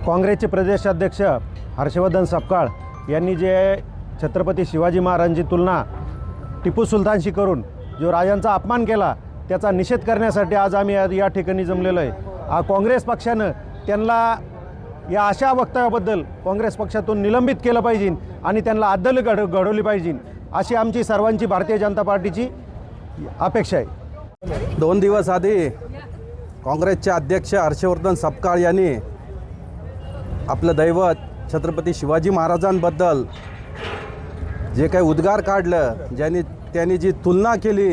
काँग्रेसचे प्रदेशाध्यक्ष हर्षवर्धन सपकाळ यांनी जे छत्रपती शिवाजी महाराजांची तुलना टिपू सुलतानशी करून जो राजांचा अपमान केला त्याचा निषेध करण्यासाठी आज आम्ही या ठिकाणी जमलेलो आहे। काँग्रेस पक्षानं त्यांना या अशा वक्तव्याबद्दल काँग्रेस पक्षातून निलंबित केलं पाहिजे आणि त्यांना अद्दल घडवली पाहिजे अशी आमची सर्वांची भारतीय जनता पार्टीची अपेक्षा आहे। 2 दिवस आधी काँग्रेसचे अध्यक्ष हर्षवर्धन सपकाळ यांनी आपलं दैवत छत्रपती शिवाजी महाराजांबद्दल जे काही उद्गार काढलं, त्यांनी जी तुलना केली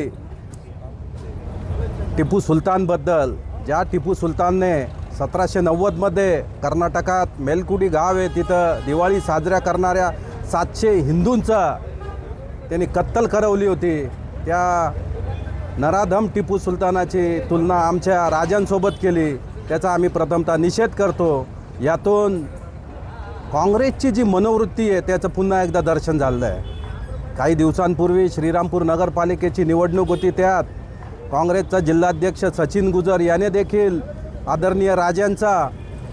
टिपू सुलतानबद्दल, ज्या टिपू सुलतानने 1790मध्ये कर्नाटकात मेलकुडी गाव आहे तिथं दिवाळी साजऱ्या करणाऱ्या 700 हिंदूंचा त्यांनी कत्तल करवली होती, त्या नराधम टिपू सुलतानाची तुलना आमच्या राजांसोबत केली, त्याचा आम्ही प्रथमतः निषेध करतो। यातून काँग्रेसची जी मनोवृत्ती आहे त्याचं पुन्हा एकदा दर्शन झालं आहे। काही दिवसांपूर्वी श्रीरामपूर नगरपालिकेची निवडणूक होती, त्यात काँग्रेसचा जिल्हाध्यक्ष सचिन गुजर याने देखील आदरणीय राजांचा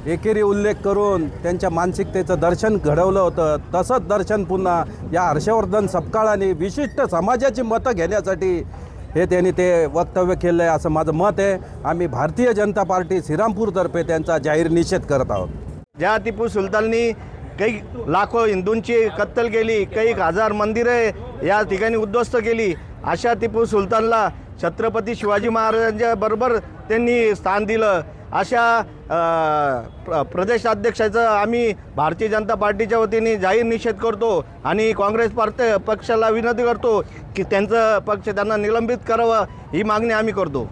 एकेरी उल्लेख करून त्यांच्या मानसिकतेचं दर्शन घडवलं होतं। तसंच दर्शन पुन्हा या हर्षवर्धन सपकाळांनी विशिष्ट समाजाची मतं घेण्यासाठी त्यांनी ते वक्तव्य केलं आहे असं माझं मत आहे। आम्ही भारतीय जनता पार्टी श्रीरामपूरतर्फे त्यांचा जाहीर निषेध करत आहोत। ज्या टिपू सुलताननी काही लाखो हिंदूंची कत्तल केली, काही हजार मंदिरे या ठिकाणी उद्ध्वस्त केली, अशा टिपू सुलतानला छत्रपती शिवाजी महाराजांच्या बरोबर त्यांनी स्थान दिलं। अशा प्रदेशाध्यक्षाचं आम्ही भारतीय जनता पार्टीच्या वतीने जाहीर निषेध करतो आणि काँग्रेस पक्षाला विनंती करतो की त्यांचं पक्ष त्यांना निलंबित करावं ही मागणी आम्ही करतो।